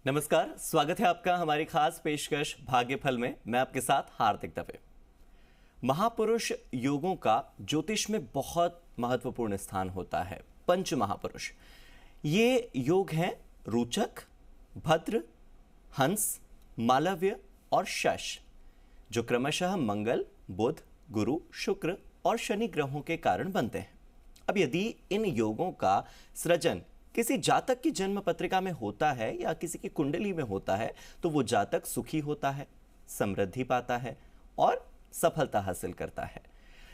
नमस्कार, स्वागत है आपका हमारी खास पेशकश भाग्यफल में। मैं आपके साथ हार्दिक दवे। महापुरुष योगों का ज्योतिष में बहुत महत्वपूर्ण स्थान होता है। पंच महापुरुष ये योग हैं रोचक, भद्र, हंस, मालव्य और शश, जो क्रमशः मंगल, बुध, गुरु, शुक्र और शनि ग्रहों के कारण बनते हैं। अब यदि इन योगों का सृजन किसी जातक की जन्म पत्रिका में होता है या किसी की कुंडली में होता है तो वो जातक सुखी होता है, समृद्धि पाता है और सफलता हासिल करता है।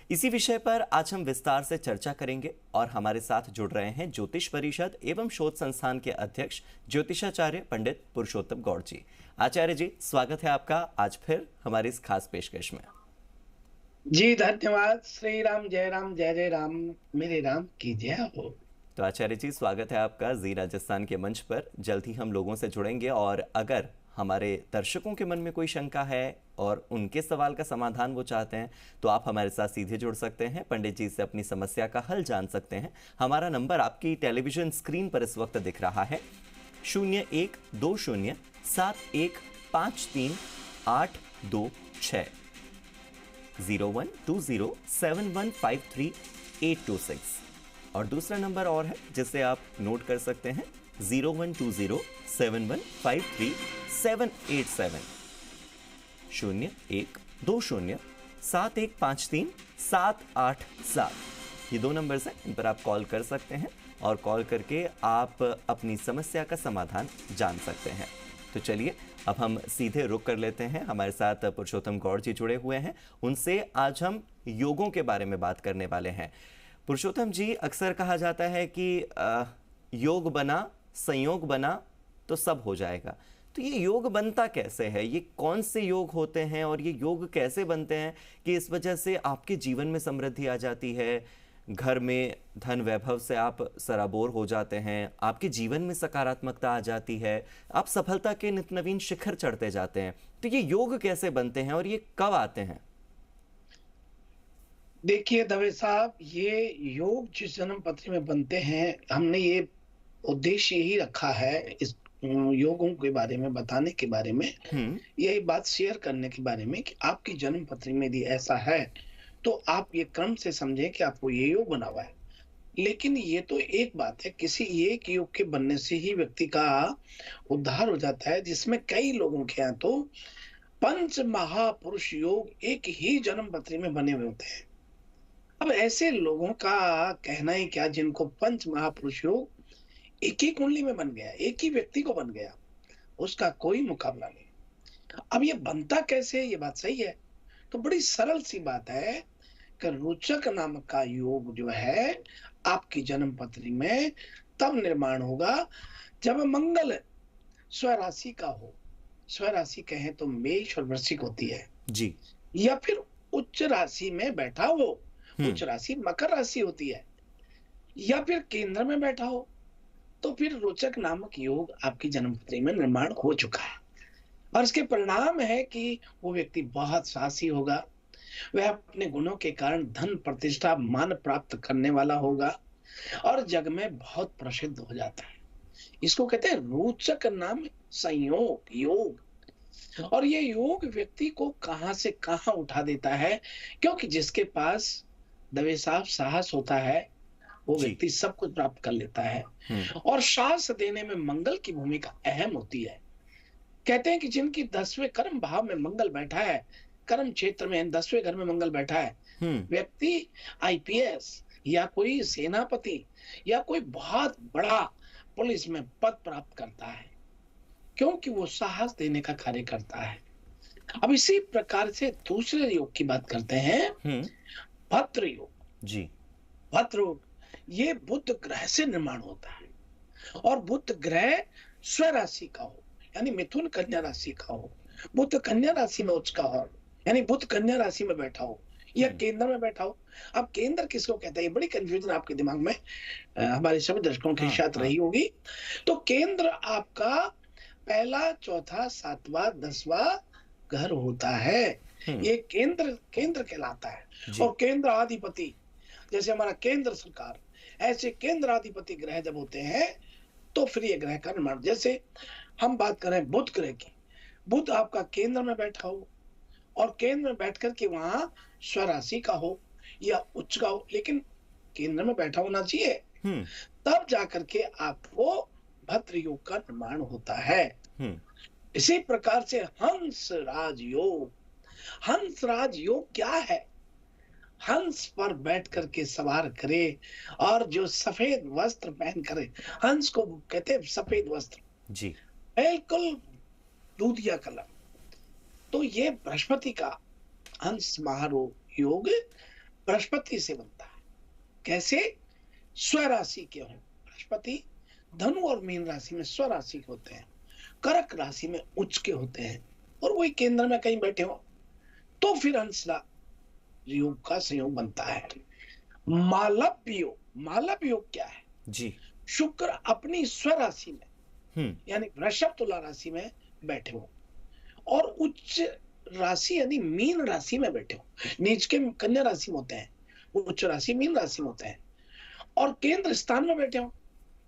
इसी विषय पर आज हम विस्तार से चर्चा करेंगे और हमारे साथ जुड़ रहे हैं ज्योतिष परिषद एवं शोध संस्थान के अध्यक्ष ज्योतिषाचार्य पंडित पुरुषोत्तम गौड़ जी। आचार्य जी, स्वागत है आपका आज फिर हमारी इस खास पेशकश में। जी धन्यवाद। श्री राम, जय राम, जय जय राम, मेरे राम की जय हो। तो आचार्य जी, स्वागत है आपका जी राजस्थान के मंच पर। जल्द ही हम लोगों से जुड़ेंगे और अगर हमारे दर्शकों के मन में कोई शंका है और उनके सवाल का समाधान वो चाहते हैं तो आप हमारे साथ सीधे जुड़ सकते हैं, पंडित जी से अपनी समस्या का हल जान सकते हैं। हमारा नंबर आपकी टेलीविजन स्क्रीन पर इस वक्त दिख रहा है 012071538226 012071533826 और दूसरा नंबर और है जिसे आप नोट कर सकते हैं 012071538787 012071538787। ये दो नंबर्स हैं, इन पर आप कॉल कर सकते हैं और कॉल करके आप अपनी समस्या का समाधान जान सकते हैं। तो चलिए अब हम सीधे रुक कर लेते हैं। हमारे साथ पुरुषोत्तम गौड़ जी जुड़े हुए हैं, उनसे आज हम योगों के बारे में बात करने वाले हैं। पुरुषोत्तम जी, अक्सर कहा जाता है कि योग बना, संयोग बना तो सब हो जाएगा। तो ये योग बनता कैसे है? ये कौन से योग होते हैं और ये योग कैसे बनते हैं कि इस वजह से आपके जीवन में समृद्धि आ जाती है, घर में धन वैभव से आप सराबोर हो जाते हैं, आपके जीवन में सकारात्मकता आ जाती है, आप सफलता के नित नवीन शिखर चढ़ते जाते हैं। तो ये योग कैसे बनते हैं और ये कब आते हैं? देखिए दवे साहब, ये योग जिस जन्म पत्री में बनते हैं, हमने ये उद्देश्य ही रखा है इस योगों के बारे में बताने के बारे में, यही बात शेयर करने के बारे में कि आपकी जन्म पत्री में यदि ऐसा है तो आप ये क्रम से समझें कि आपको ये योग बना हुआ है। लेकिन ये तो एक बात है, किसी एक योग के बनने से ही व्यक्ति का उद्धार हो जाता है, जिसमें कई लोगों के यहाँ तो पंच महापुरुष योग एक ही जन्म पत्री में बने हुए होते हैं। अब ऐसे लोगों का कहना ही क्या, जिनको पंच महापुरुष योग एक ही कुंडली में बन गया, एक ही व्यक्ति को बन गया, उसका कोई मुकाबला नहीं। अब ये बनता कैसे, ये बात सही है। तो बड़ी सरल सी बात है कि रोचक नामक का योग जो है आपकी जन्म पत्री में तब निर्माण होगा जब मंगल स्वराशि का हो। स्वराशि कहें तो मेष और वृश्चिक होती है जी, या फिर उच्च राशि में बैठा हो, उच्च राशि मकर राशि होती है, या फिर केंद्र में बैठा हो, तो फिर रोचक नामक योग आपकी जन्मपत्री में निर्माण हो चुका है। और इसके परिणाम है कि वो व्यक्ति बहुत साहसी होगा, वह अपने गुणों के कारण धन, प्रतिष्ठा, मान प्राप्त करने वाला होगा और जग में बहुत प्रसिद्ध हो जाता है। इसको कहते हैं रोचक नाम संयोग, योग। और ये योग व्यक्ति को कहां से कहां उठा देता है, क्योंकि जिसके पास दवे साहब साहस होता है वो व्यक्ति सब कुछ प्राप्त कर लेता है। और साहस देने में मंगल की भूमिका अहम होती है। कहते हैं कि जिनकी 10वें कर्म भाव में मंगल बैठा है, कर्म क्षेत्र में 10वें घर में मंगल बैठा है, व्यक्ति आईपीएस या कोई सेनापति या कोई बहुत बड़ा पुलिस में पद प्राप्त करता है, क्योंकि वो साहस देने का कार्य करता है। अब इसी प्रकार से दूसरे योग की बात करते हैं, भद्र योग जी। भद्र योग ये बुध ग्रह से निर्माण होता है, और बुध ग्रह स्वराशि का हो, यानी मिथुन कन्या राशि का हो, बुध कन्या राशि में उच्च का हो, यानी बुध कन्या राशि में बैठा हो या केंद्र में बैठा हो। अब केंद्र किसको कहता है, ये बड़ी कंफ्यूजन आपके दिमाग में हमारे सभी दर्शकों के साथ रही होगी। तो केंद्र आपका पहला, चौथा, सातवां, 10वां घर होता है। ये केंद्र कहलाता है। और केंद्र अधिपति, जैसे हमारा केंद्र सरकार, ऐसे केंद्र अधिपति ग्रह जब होते हैं तो फिर ये ग्रह का निर्माण, जैसे हम बात करें बुध ग्रह की, बुध आपका केंद्र में बैठा हो और केंद्र में बैठ कर के वहां स्वराशि का हो या उच्च का हो, लेकिन केंद्र में बैठा होना चाहिए, हम्म। तब जाकर के आपको भद्र योग का निर्माण होता है। हम्म। इसी प्रकार से हंस राज योग, हंस राज योग क्या है? हंस पर बैठ करके सवार करे और जो सफेद वस्त्र पहन करे, हंस को कहते हैं सफेद वस्त्र, जी। बिल्कुल दूधिया कलर। तो ये बृहस्पति का हंस महारोह योग बृहस्पति से बनता है। कैसे? स्वराशि के हो बृहस्पति, धनु और मीन राशि में स्वराशि के होते हैं, कर्क राशि में उच्च के होते हैं, और वही केंद्र में कहीं बैठे हो, तो फिर हंस योग का संयोग बनता है। मालव्य योग, मालव्य योग क्या है? जी। शुक्र अपनी स्वराशि में यानी वृषभ तुला राशि में बैठे हो और उच्च राशि यानी मीन राशि में बैठे हो, नीच के कन्या राशि में होते हैं, उच्च राशि मीन राशि में होते हैं, और केंद्र स्थान में बैठे हो,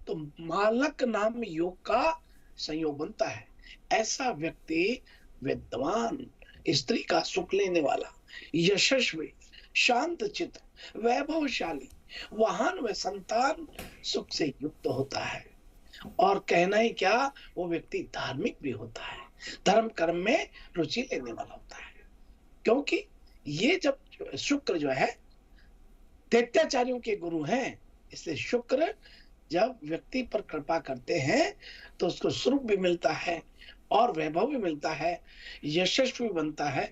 तो मालक नाम योग का संयोग बनता है। ऐसा व्यक्ति विद्वान, स्त्री का सुख लेने वाला, यशस्वी, शांत चित्त, वैभवशाली, वाहन व संतान सुख से युक्त होता है। और कहना ही क्या, वो व्यक्ति धार्मिक भी होता है, धर्म कर्म में रुचि लेने वाला होता है, क्योंकि ये जब शुक्र जो है दैत्याचार्यों के गुरु हैं, इसलिए शुक्र जब व्यक्ति पर कृपा करते हैं तो उसको स्वरूप भी मिलता है और वैभव भी मिलता है, यशस्वी भी बनता है।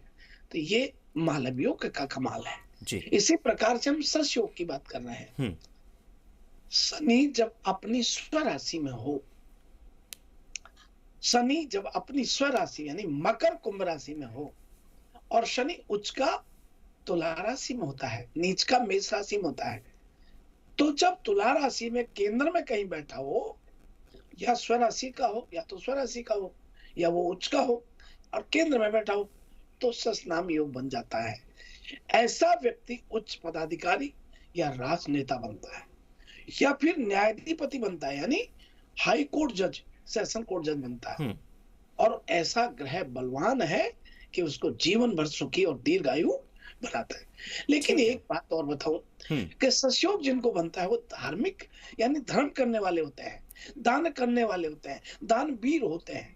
तो ये मालव्य योग का कमाल है जी। इसी प्रकार से हम सस योग की बात कर रहे हैं। शनि जब अपनी स्वराशि में हो, शनि जब अपनी स्वराशि यानी मकर कुंभ राशि में हो, और शनि उच्च का तुला राशि में होता है, नीच का मेष राशि में होता है, तो जब तुला राशि में केंद्र में कहीं बैठा हो, या स्वराशि का हो या तो स्वराशि का हो या वो उच्च का हो और केंद्र में बैठा हो, तो सस नाम योग बन जाता है। ऐसा व्यक्ति उच्च पदाधिकारी या राजनेता बनता है, या फिर न्यायाधिपति बनता है, यानी हाई कोर्ट जज, सेशन कोर्ट जज बनता है। और ऐसा ग्रह बलवान है कि उसको जीवन भर सुखी और दीर्घायु बनाता है। लेकिन एक बात और बताऊं कि ससयोग जिनको बनता है वो धार्मिक यानी धर्म करने वाले होते हैं, दान करने वाले होते हैं, दानवीर होते हैं,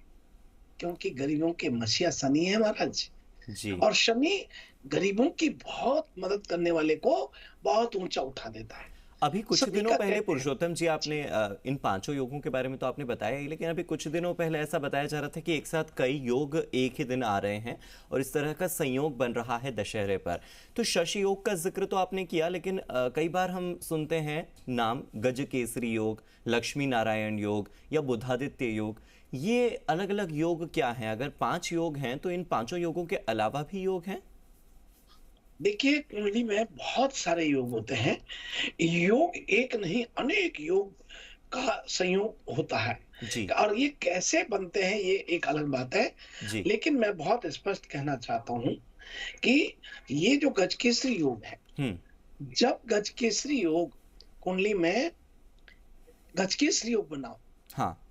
क्योंकि गरीबों के मसीहा शनि है महाराज जी। और शनि गरीबों की बहुत मदद करने वाले को बहुत ऊंचा उठा देता है। अभी कुछ दिनों पहले पुरुषोत्तम जी आपने इन पांचों योगों के बारे में तो आपने बताया ही, लेकिन अभी कुछ दिनों पहले ऐसा बताया जा रहा था कि एक साथ कई योग एक ही दिन आ रहे हैं और इस तरह का संयोग बन रहा है दशहरे पर। तो शशि योग का जिक्र तो आपने किया, लेकिन कई बार हम सुनते हैं नाम गज केसरी योग, लक्ष्मी नारायण योग या बुधादित्य योग। ये अलग अलग योग क्या हैं? अगर 5 योग हैं तो इन पांचों योगों के अलावा भी योग हैं? देखिए, कुंडली में बहुत सारे योग होते हैं, योग एक नहीं अनेक योग का संयोग होता है जी। और ये कैसे बनते हैं ये एक अलग बात है जी। लेकिन मैं बहुत स्पष्ट कहना चाहता हूं कि ये जो गजकेसरी योग है, जब गजकेसरी योग कुंडली में गजकेसरी योग बनाओ, हाँ,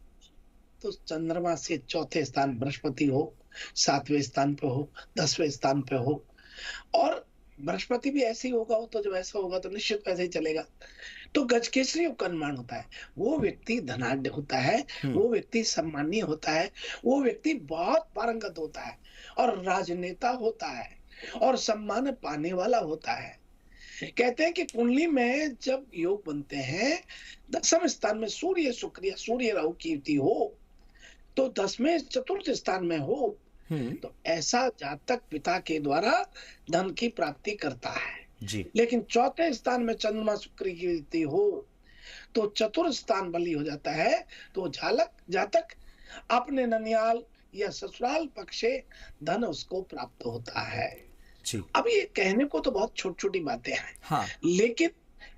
तो चंद्रमा से चौथे स्थान बृहस्पति हो, 7वें स्थान पे हो, 10वें स्थान पे हो, और बृहस्पति भी ऐसे ही होगा, तो जब ऐसा होगा तो निश्चित वैसे ही चलेगा। तो गजकेसरी योग का निर्माण होता है। वो व्यक्ति धनाढ्य होता है, वो व्यक्ति सम्मानीय होता है, वो व्यक्ति बहुत पारंगत होता है और राजनेता होता है और सम्मान पाने वाला होता है। कहते हैं कि कुंडली में जब योग बनते हैं, 10वें स्थान में सूर्य शुक्र या सूर्य राहु कीर्ति हो, तो 10वें चतुर्थ स्थान में हो, तो ऐसा जातक पिता के द्वारा धन की प्राप्ति करता है जी। लेकिन चौथे स्थान में चंद्रमा शुक्र की कीर्ति हो तो चतुर्थ स्थान बली हो जाता है, तो जातक अपने ननियाल या ससुराल पक्ष से धन उसको प्राप्त होता है जी। अब ये कहने को तो बहुत छोटी छोटी बातें हैं, हाँ। लेकिन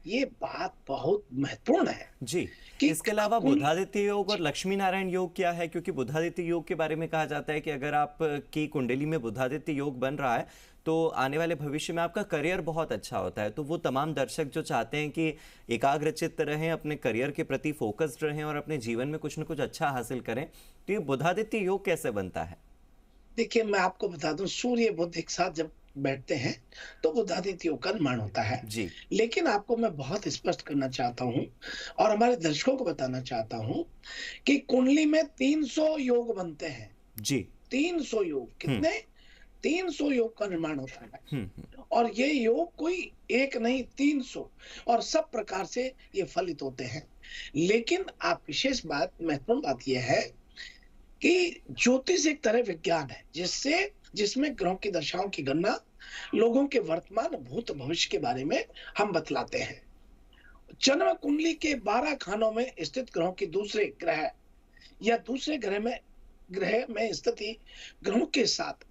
ये बात बहुत महत्वपूर्ण है जी। कि इसके अलावा कुंडली। बुधादित्य योग और लक्ष्मी नारायण योग क्या है? क्योंकि बुधादित्य योग के बारे में कहा जाता है कि अगर आप की कुंडली में बुधादित्य योग बन रहा है तो आने वाले भविष्य में आपका करियर बहुत अच्छा होता है। तो वो तमाम दर्शक जो चाहते हैं कि एकाग्रचित्त रहें, अपने करियर के प्रति फोकस्ड रहें और अपने जीवन में कुछ न कुछ अच्छा हासिल करें, तो ये बुधादित्य योग कैसे बनता है? देखिए, मैं आपको बता दूं, सूर्य बुध एक साथ जब बैठते हैं तो बुधादित्य योग का निर्माण होता है। जी। लेकिन आपको मैं बहुत स्पष्ट करना चाहता हूं और हमारे दर्शकों को बताना चाहता हूं कि कुंडली में 300 योग बनते हैं। जी। 300 योग, हम्म। कितने? 300 योग का निर्माण होता है। हम्म। और ये योग कोई एक नहीं, 300, और सब प्रकार से ये फलित होते हैं। लेकिन आप विशेष बात, महत्वपूर्ण बात यह है कि ज्योतिष एक तरह विज्ञान है जिसमें ग्रहों की दशाओं की गणना, लोगों के वर्तमान भूत भविष्य के बारे में हम बतलाते हैं। जन्म कुंडली के 12 खानों में स्थित ग्रहों की दूसरे ग्रह या दूसरे ग्रह में स्थिति ग्रहों के साथ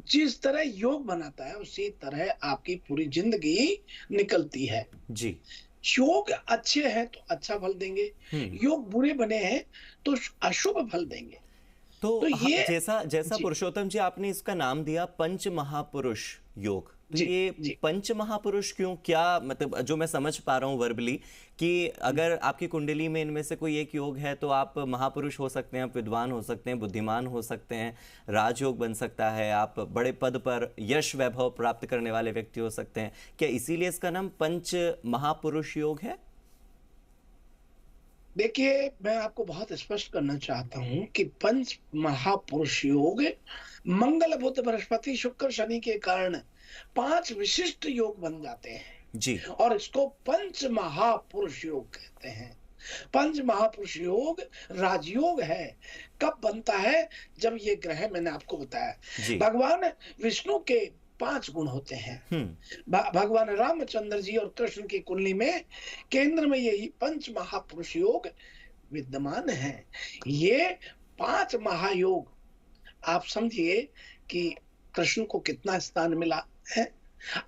जिस तरह योग बनाता है, उसी तरह आपकी पूरी जिंदगी निकलती है। जी। योग अच्छे हैं तो अच्छा फल देंगे, हम्म। योग बुरे बने हैं तो अशुभ फल देंगे। तो तो ये जैसा जैसा जी पुरुषोत्तम जी आपने इसका नाम दिया पंच महापुरुष योग, तो जी ये जी पंच महापुरुष क्यों? क्या मतलब, जो मैं समझ पा रहा हूँ वर्बली, कि अगर आपकी कुंडली में इनमें से कोई एक योग है तो आप महापुरुष हो सकते हैं, आप विद्वान हो सकते हैं, बुद्धिमान हो सकते हैं, राजयोग बन सकता है, आप बड़े पद पर यश वैभव प्राप्त करने वाले व्यक्ति हो सकते हैं। क्या इसीलिए इसका नाम पंच महापुरुष योग है? देखिए, मैं आपको बहुत स्पष्ट करना चाहता हूं कि पंच महापुरुष योग मंगल बुध बृहस्पति शुक्र शनि के कारण 5 विशिष्ट योग बन जाते जी। हैं और इसको पंच महापुरुष योग कहते हैं। पंच महापुरुष योग राजयोग है। कब बनता है? जब ये ग्रह, मैंने आपको बताया, जी। भगवान विष्णु के 5 गुण होते हैं। भगवान रामचंद्र जी और कृष्ण की कुंडली में केंद्र में यही पंच महापुरुष योग विद्यमान है। ये 5 महायोग, आप समझिए कि कृष्ण को कितना स्थान मिला है।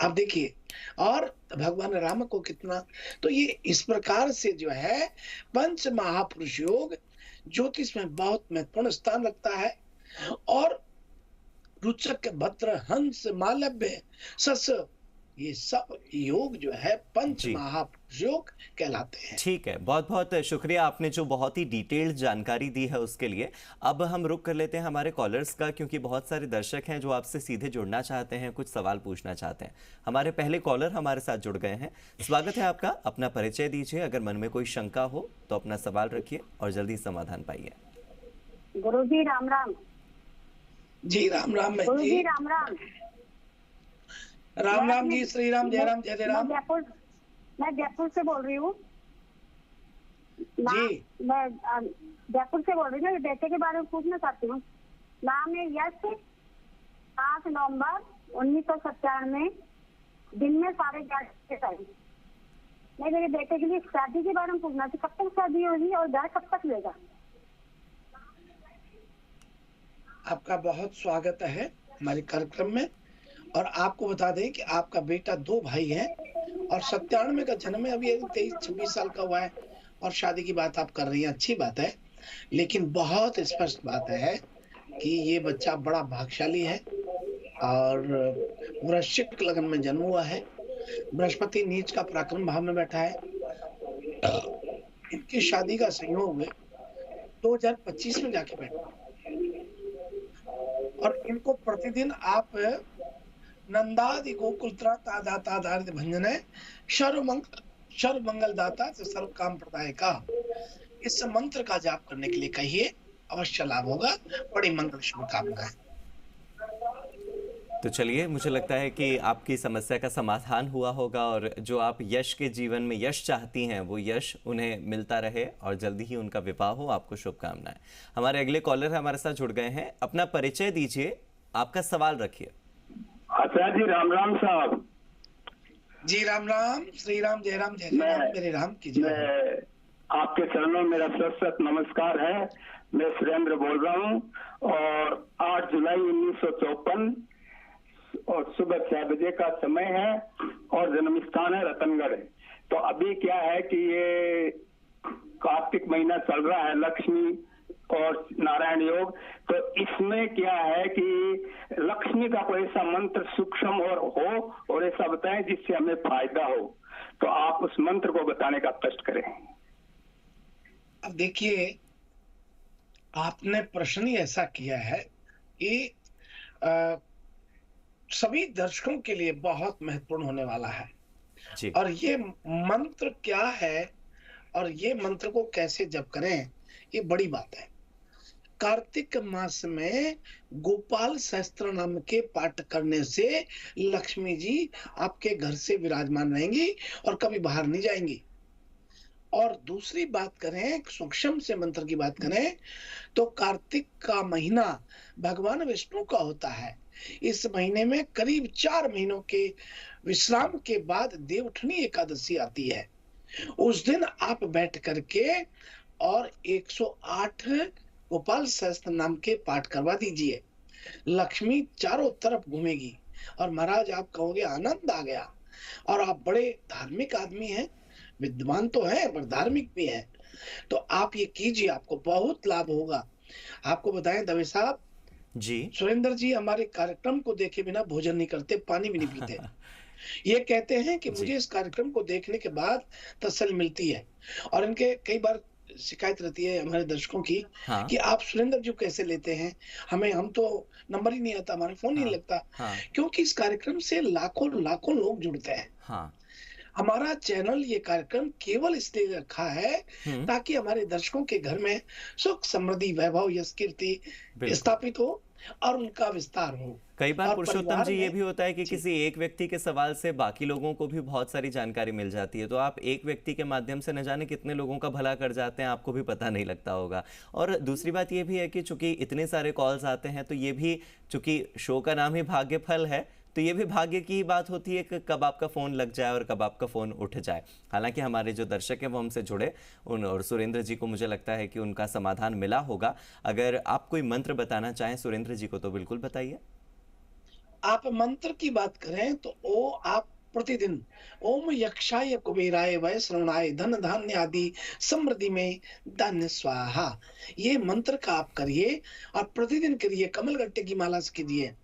अब देखिए, और भगवान राम को कितना। तो ये इस प्रकार से जो है पंच महापुरुष योग ज्योतिष में बहुत महत्वपूर्ण स्थान रखता है। और रुचक, भद्र, हंस, मालव्य, सस, ये सब योग जो है पंच जी। महापुरुष योग कहलाते हैं। ठीक है, बहुत बहुत शुक्रिया, आपने जो बहुत ही डिटेल्ड जानकारी दी है उसके लिए। अब हम रुक कर लेते हैं हमारे कॉलर्स का, क्योंकि बहुत सारे दर्शक हैं जो आपसे सीधे जुड़ना चाहते हैं, कुछ सवाल पूछना चाहते हैं। हमारे पहले कॉलर हमारे साथ जुड़ गए हैं। स्वागत है आपका, अपना परिचय दीजिए, अगर मन में कोई शंका हो तो अपना सवाल रखिए और जल्दी समाधान पाइए। गुरु जी राम राम। जी राम राम बहन गुरु जी। जी राम राम। राम राम जी, श्री राम, जय राम, जय जय राम। मैं जयपुर से बोल रही हूँ जी। मैं जयपुर से बोल रही हूँ। बेटे के बारे में पूछना चाहती हूँ। नाम है यश, 5 नवंबर 1997, दिन में 11:30 टाइम। मैं मेरे बेटे के लिए शादी के बारे में पूछना थी, कब तक शादी होगी और घर कब तक लेगा? आपका बहुत स्वागत है हमारे कार्यक्रम में। और आपको बता दें कि आपका बेटा 2 भाई हैं और 97 का जन्म है, अभी 23-26 साल का हुआ है, और शादी की बात आप कर रही हैं, अच्छी बात है। लेकिन बहुत स्पष्ट बात है कि ये बच्चा बड़ा भाग्यशाली है और वृश्चिक लग्न में जन्म हुआ है। बृहस्पति नीच का पराक्रम भाव में बैठा है। इनकी शादी का संयोग 2025 में जाके बैठा और इनको प्रतिदिन आप नंदादि गोकुलत्रा तादातादारित भंजन सर्व मंगल दाता से सर्व काम प्रदायका, इस मंत्र का जाप करने के लिए कहिए, अवश्य लाभ होगा। बड़ी मंगल शुभकामनाएं। तो चलिए, मुझे लगता है कि आपकी समस्या का समाधान हुआ होगा और जो आप यश के जीवन में यश चाहती हैं वो यश उन्हें मिलता रहे और जल्दी ही उनका विवाह हो। आपको शुभकामनाएं। हमारे अगले कॉलर हमारे साथ जुड़ गए हैं, अपना परिचय दीजिए, आपका सवाल रखिए। अच्छा जी, राम राम साहब। जी राम राम, श्री राम, जय राम, जय जय राम, मेरे राम की जय। मैं आपके चरणों में मेरा सशक्त नमस्कार है। मैं सुरेंद्र बोल रहा हूँ और 8 जुलाई 1954 और सुबह 6 बजे का समय है और जन्म स्थान है रतनगढ़। तो अभी क्या है कि ये कार्तिक महीना चल रहा है, लक्ष्मी और नारायण योग, तो इसमें क्या है कि लक्ष्मी का कोई ऐसा मंत्र सूक्ष्म और ऐसा बताएं जिससे हमें फायदा हो, तो आप उस मंत्र को बताने का कष्ट करें। अब देखिए, आपने प्रश्न ही ऐसा किया है कि अ, सभी दर्शकों के लिए बहुत महत्वपूर्ण होने वाला है। जी। और ये मंत्र क्या है और ये मंत्र को कैसे जप करें, ये बड़ी बात है। कार्तिक मास में गोपाल सहस्त्र नाम के पाठ करने से लक्ष्मी जी आपके घर से विराजमान रहेंगी और कभी बाहर नहीं जाएंगी। और दूसरी बात करें, सूक्ष्म से मंत्र की बात करें, तो कार्तिक का महीना भगवान विष्णु का होता है। इस महीने में करीब 4 महीनों के विश्राम के बाद देवउठनी एकादशी आती है। उस दिन आप बैठ करके और 108 गोपाल सहस्त्र नाम के पाठ करवा दीजिए। लक्ष्मी चारों तरफ घूमेगी और महाराज आप कहोगे आनंद आ गया। और आप बड़े धार्मिक आदमी हैं, विद्वान तो है पर धार्मिक भी है, तो आप ये कीजिए, आपको बहुत लाभ होगा। आपको बताएं दवे साहब, जी। सुरेंद्र जी हमारे कार्यक्रम को देखे बिना भोजन नहीं करते, पानी भी नहीं पीते। ये कहते हैं कि जी। मुझे इस कार्यक्रम को देखने के बाद तसल्ली मिलती है। और इनके कई बार शिकायत रहती है हमारे दर्शकों की हाँ। कि आप सुरेंद्र जी कैसे लेते हैं, हम तो नंबर ही नहीं आता, हमारा फोन नहीं हाँ। लगता। हाँ। क्योंकि इस कार्यक्रम से लाखों लाखों लोग जुड़ते हैं। हाँ। हमारा चैनल, ये कार्यक्रम केवल इसलिए रखा है ताकि हमारे दर्शकों के घर में सुख समृद्धि वैभव यश कीर्ति बिल्कुल। स्थापित हो और उनका विस्तार हो। कई बार और पुरुषोत्तम परिवार जी ये में- भी होता है कि जी। किसी एक व्यक्ति के सवाल से बाकी लोगों को भी बहुत सारी जानकारी मिल जाती है, तो आप एक व्यक्ति के माध्यम से न जाने कितने लोगों का भला कर जाते हैं, आपको भी पता नहीं लगता होगा। और दूसरी बात ये भी है कि चूंकि इतने सारे कॉल्स आते हैं, तो ये भी, चूंकि शो का नाम ही भाग्य फल है, तो ये भी भाग्य की ही बात होती है कि कब आपका फ़ोन लग जाए और कब आपका फ़ोन उठ जाए। हालांकि हमारे जो दर्शक हैं वो हमसे जुड़े और सुरेंद्र जी को मुझे लगता है कि उनका समाधान मिला होगा। अगर आप कोई मंत्र बताना चाहें सुरेंद्र जी को तो बिल्कुल बताइए। आप मंत्र की बात करें तो आप प्रतिदिन ओम यक्षाय कुबेराय वै श्रवणाय धन धान्य आदि समृद्धि में धान्य स्वाहा, ये मंत्र का आप करिए और प्रतिदिन करिए, कमल गट्टे की माला से कीजिए।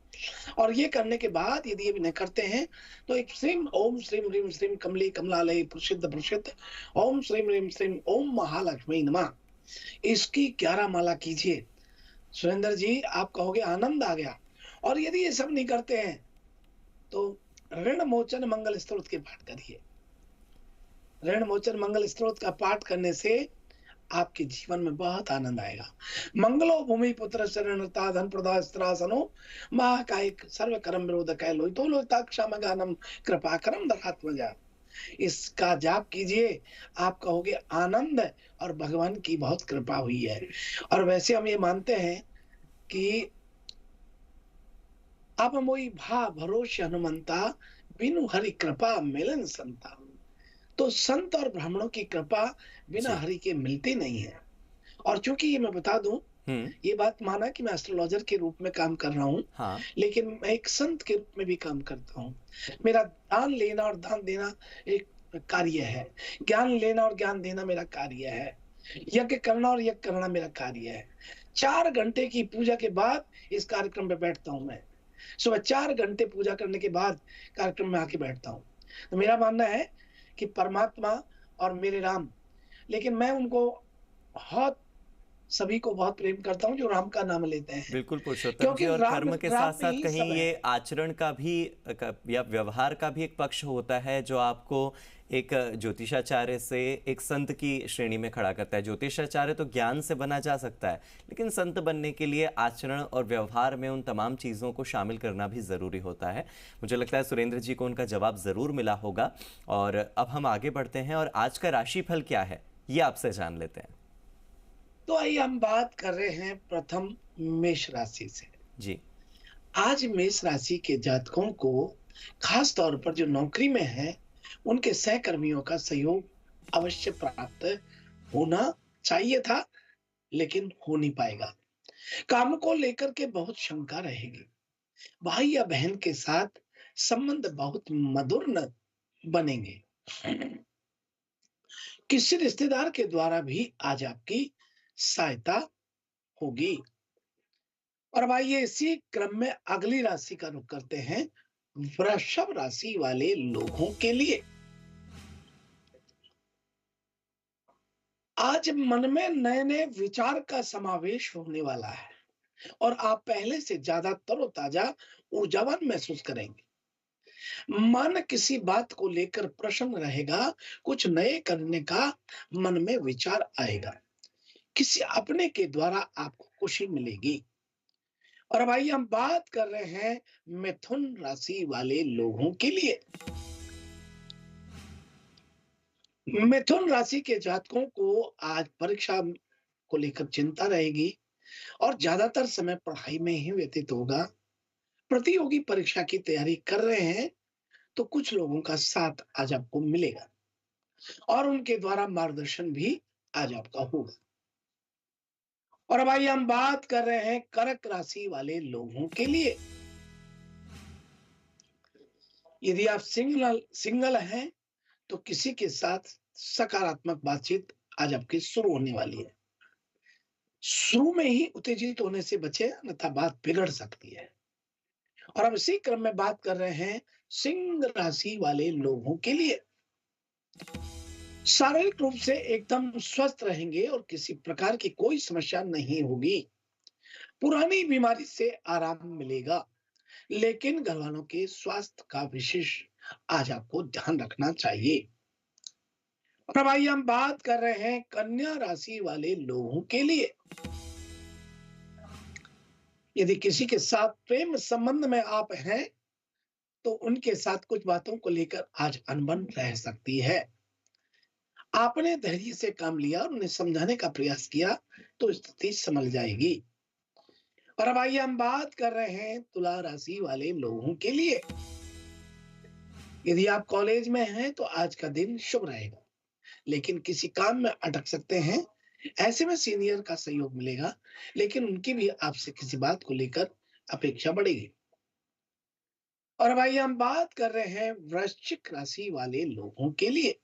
और ये करने के बाद यदि ये भी नहीं करते हैं तो एक श्रीम ओम श्रीम ह्रीम श्रीम कमली कमलालय प्रसिद्ध प्रसिद्ध ओम श्रीम ह्रीम श्रीम ओम महालक्ष्मी नमः, इसकी 11 माला कीजिए। सुरेंद्र जी आप कहोगे आनंद आ गया। और यदि ये सब नहीं करते हैं तो ऋण मोचन मंगल स्तोत्र के पाठ करिए। ऋण मोचन मंगल स्तोत्र का पाठ करने से आपके जीवन में बहुत आनंद आएगा। मंगलो भूमि पुत्र शरणता धन प्रदा स्त्रासनो महाकायिक सर्व कर्म विरोधकाय लोहितो लोहिताक्षाम गानम कृपा करम दरात्मजा, इसका जाप कीजिए। आप कहोगे आनंद और भगवान की बहुत कृपा हुई है। और वैसे हम ये मानते हैं कि अब मोई भा भरोसे हनुमंता बिनु हरि कृपा मिलन संता, तो संत और ब्राह्मणों की कृपा बिना जी। हरि के मिलती नहीं है। और चूंकि ये मैं बता दूं, ये बात माना कि मैं एस्ट्रोलॉजर के रूप में काम कर रहा हूँ, हाँ। लेकिन मैं एक संत के रूप में भी काम करता हूँ। मेरा दान लेना और दान देना एक कार्य है, ज्ञान लेना और ज्ञान देना मेरा कार्य है, यज्ञ करना और यज्ञ करना मेरा कार्य है। 4 घंटे की पूजा के बाद इस कार्यक्रम पे बैठता हूँ मैं। सुबह 4 घंटे पूजा करने के बाद कार्यक्रम में आके बैठता हूँ। तो मेरा मानना है कि परमात्मा और मेरे राम, लेकिन मैं उनको सभी को बहुत प्रेम करता हूँ जो राम का नाम लेते हैं। बिल्कुल पुरुषोत्तम क्योंकि जी, और राम- कर्म के राम साथ में साथ ही कहीं सब है। ये आचरण का भी या व्यवहार का भी एक पक्ष होता है जो आपको एक ज्योतिषाचार्य से एक संत की श्रेणी में खड़ा करता है। ज्योतिषाचार्य तो ज्ञान से बना जा सकता है, लेकिन संत बनने के लिए आचरण और व्यवहार में उन तमाम चीज़ों को शामिल करना भी ज़रूरी होता है। मुझे लगता है सुरेंद्र जी को उनका जवाब ज़रूर मिला होगा। और अब हम आगे बढ़ते हैं और आज का राशिफल क्या है ये आपसे जान लेते हैं। तो आइए हम बात कर रहे हैं प्रथम मेष राशि से। जी। आज मेष राशि के जातकों को खास तौर पर जो नौकरी में है उनके सहकर्मियों का सहयोग अवश्य प्राप्त होना चाहिए था, लेकिन हो नहीं पाएगा। काम को लेकर के बहुत शंका रहेगी। भाई या बहन के साथ संबंध बहुत मधुर न बनेंगे। किसी रिश्तेदार के द्वारा भी आज आपकी सहायता होगी। और अब आइए इसी क्रम में अगली राशि का रुख करते हैं, वृषभ राशि वाले लोगों के लिए। आज मन में नए नए विचार का समावेश होने वाला है और आप पहले से ज्यादा तरोताजा, ऊर्जावान महसूस करेंगे। मन किसी बात को लेकर प्रसन्न रहेगा, कुछ नए करने का मन में विचार आएगा, किसी अपने के द्वारा आपको खुशी मिलेगी। और अब आइए हम बात कर रहे हैं मिथुन राशि वाले लोगों के लिए। मिथुन राशि के जातकों को आज परीक्षा को लेकर चिंता रहेगी और ज्यादातर समय पढ़ाई में ही व्यतीत होगा। प्रतियोगी परीक्षा की तैयारी कर रहे हैं तो कुछ लोगों का साथ आज आपको मिलेगा और उनके द्वारा मार्गदर्शन भी आज आपका होगा। और अब आइए हम बात कर रहे हैं कर्क राशि वाले लोगों के लिए। यदि आप सिंगल हैं तो किसी के साथ सकारात्मक बातचीत आज आपकी शुरू होने वाली है। शुरू में ही उत्तेजित होने से बचे, अन्यथा बात बिगड़ सकती है। और अब इसी क्रम में बात कर रहे हैं सिंह राशि वाले लोगों के लिए। शारीरिक रूप से एकदम स्वस्थ रहेंगे और किसी प्रकार की कोई समस्या नहीं होगी। पुरानी बीमारी से आराम मिलेगा, लेकिन घर वालों के स्वास्थ्य का विशेष आज आपको ध्यान रखना चाहिए। और अब आइए हम बात कर रहे हैं कन्या राशि वाले लोगों के लिए। यदि किसी के साथ प्रेम संबंध में आप हैं तो उनके साथ कुछ बातों को लेकर आज अनबन रह सकती है। आपने धैर्य से काम लिया और उन्हें समझाने का प्रयास किया तो स्थिति संभल जाएगी। और अब आइए हम बात कर रहे हैं तुला राशि वाले लोगों के लिए। यदि आप कॉलेज में हैं तो आज का दिन शुभ रहेगा, लेकिन किसी काम में अटक सकते हैं। ऐसे में सीनियर का सहयोग मिलेगा, लेकिन उनकी भी आपसे किसी बात को लेकर अपेक्षा बढ़ेगी। और अब आइए हम बात कर रहे हैं वृश्चिक राशि वाले लोगों के लिए।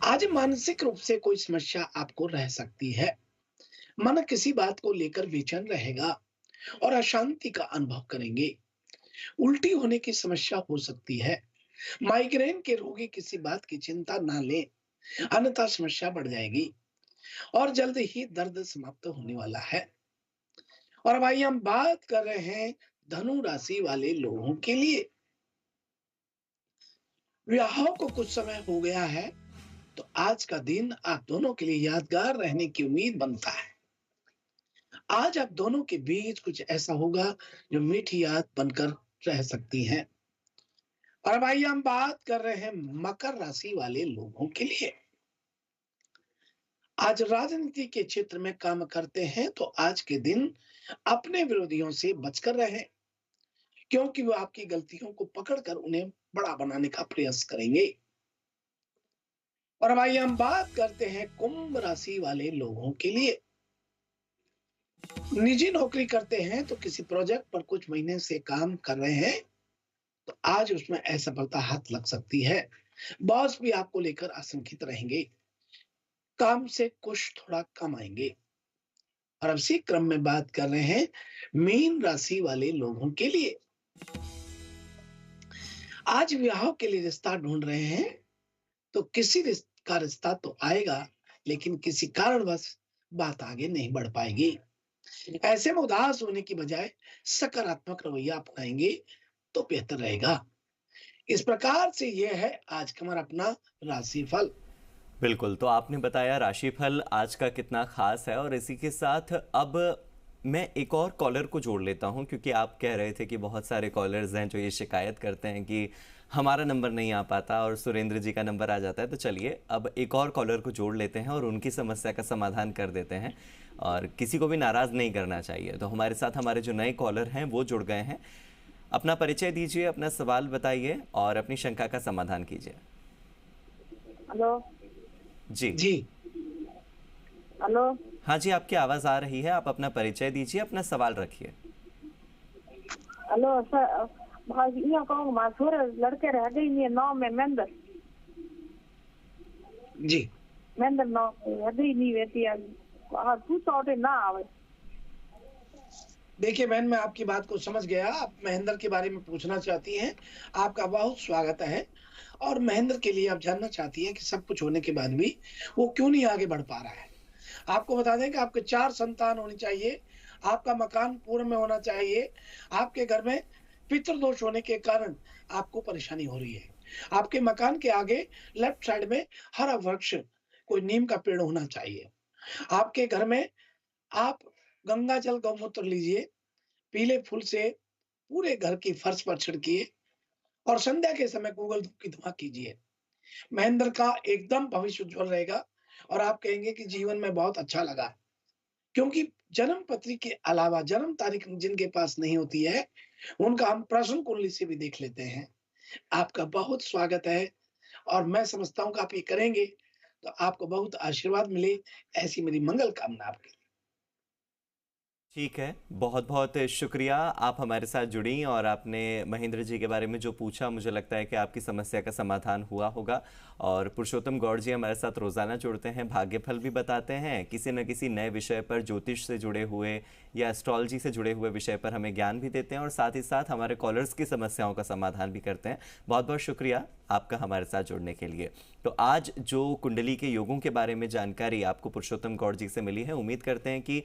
आज मानसिक रूप से कोई समस्या आपको रह सकती है। मन किसी बात को लेकर बेचैन रहेगा और अशांति का अनुभव करेंगे। उल्टी होने की समस्या हो सकती है। माइग्रेन के रोगी किसी बात की चिंता ना लें, अन्यथा समस्या बढ़ जाएगी और जल्द ही दर्द समाप्त होने वाला है। और अब आइए हम बात कर रहे हैं धनु राशि वाले लोगों के लिए। विवाह को कुछ समय हो गया है तो आज का दिन आप दोनों के लिए यादगार रहने की उम्मीद बनता है। आज आप दोनों के बीच कुछ ऐसा होगा जो मीठी याद बनकर रह सकती है। और अब आइए हम बात कर रहे हैं मकर राशि वाले लोगों के लिए। आज राजनीति के क्षेत्र में काम करते हैं तो आज के दिन अपने विरोधियों से बचकर रहें, क्योंकि वो आपकी गलतियों को पकड़कर उन्हें बड़ा बनाने का प्रयास करेंगे। और अब आइए हम बात करते हैं कुंभ राशि वाले लोगों के लिए। निजी नौकरी करते हैं तो किसी प्रोजेक्ट पर कुछ महीने से काम कर रहे हैं तो आज उसमें असफलता हाथ लग सकती है। बॉस भी आपको लेकर आशंकित रहेंगे, काम से कुछ थोड़ा कम आएंगे। और अब इसी क्रम में बात कर रहे हैं मीन राशि वाले लोगों के लिए। आज विवाह के लिए रिश्ता ढूंढ रहे हैं तो किसी का रिश्ता तो आएगा, लेकिन किसी कारणवश बात आगे नहीं बढ़ पाएगी। ऐसे में उदास होने की बजाय सकारात्मक रवैया अपनाएंगे तो बेहतर रहेगा। इस प्रकार से यह है आज का हमारा अपना राशिफल। बिल्कुल, तो आपने बताया राशिफल आज का कितना खास है, और इसी के साथ अब मैं एक और कॉलर को जोड़ लेता हूं, क्योंकि आप कह रहे थे कि बहुत सारे कॉलर्स हैं जो ये शिकायत करते हैं कि हमारा नंबर नहीं आ पाता और सुरेंद्र जी का नंबर आ जाता है। तो चलिए अब एक और कॉलर को जोड़ लेते हैं और उनकी समस्या का समाधान कर देते हैं, और किसी को भी नाराज़ नहीं करना चाहिए। तो हमारे साथ हमारे जो नए कॉलर हैं वो जुड़ गए हैं। अपना परिचय दीजिए, अपना सवाल बताइए और अपनी शंका का समाधान कीजिए। हेलो जी जी हेलो। हाँ जी, आपकी आवाज़ आ रही है। आप अपना परिचय दीजिए, अपना सवाल रखिए। हेलो सर, भाई ये कहूँ माथुर लड़के रह गई ये 9 में मेंबर जी महेंद्र नो यदि नहीं रहती तू चौटे ना आवे। देखिए बहन, मैं आपकी बात को समझ गया। आप महेंद्र के बारे में पूछना चाहती हैं। आपका बहुत स्वागत है। और महेंद्र के लिए आप जानना चाहती हैं कि सब कुछ होने के बाद भी वो क्यों नहीं आगे बढ़ पा रहा है। आपको बता दें कि आपके 4 संतान होनी चाहिए, आपका मकान पूर्ण में होना चाहिए, आपके घर में पितृदोष होने के कारण आपको परेशानी हो रही है। आपके मकान के आगे लेफ्ट साइड में हरा वृक्ष, कोई नीम का पेड़ होना चाहिए। आपके घर में आप गंगा जल गौमूत्र लीजिए, पीले फूल से पूरे घर की फर्श पर छिड़किए और संध्या के समय गूगल धूप की धुआं कीजिए। महेंद्र का एकदम भविष्य उज्जवल रहेगा और आप कहेंगे कि जीवन में बहुत अच्छा लगा। क्योंकि जन्म पत्री के अलावा जन्म तारीख जिनके पास नहीं होती है, उनका हम प्रश्न कुंडली से भी देख लेते हैं। आपका बहुत स्वागत है और मैं समझता हूँ कि आप ये करेंगे तो आपको बहुत आशीर्वाद मिले, ऐसी मेरी मंगल कामना आपके लिए। ठीक है, बहुत बहुत शुक्रिया। आप हमारे साथ जुड़ी और आपने महेंद्र जी के बारे में जो पूछा, मुझे लगता है कि आपकी समस्या का समाधान हुआ होगा। और पुरुषोत्तम गौड़ जी हमारे साथ रोज़ाना जुड़ते हैं, भाग्यफल भी बताते हैं, किसी न किसी नए विषय पर, ज्योतिष से जुड़े हुए या एस्ट्रोलॉजी से जुड़े हुए विषय पर हमें ज्ञान भी देते हैं और साथ ही साथ हमारे कॉलर्स की समस्याओं का समाधान भी करते हैं। बहुत बहुत शुक्रिया आपका हमारे साथ जुड़ने के लिए। तो आज जो कुंडली के योगों के बारे में जानकारी आपको पुरुषोत्तम गौड़ जी से मिली है, उम्मीद करते हैं कि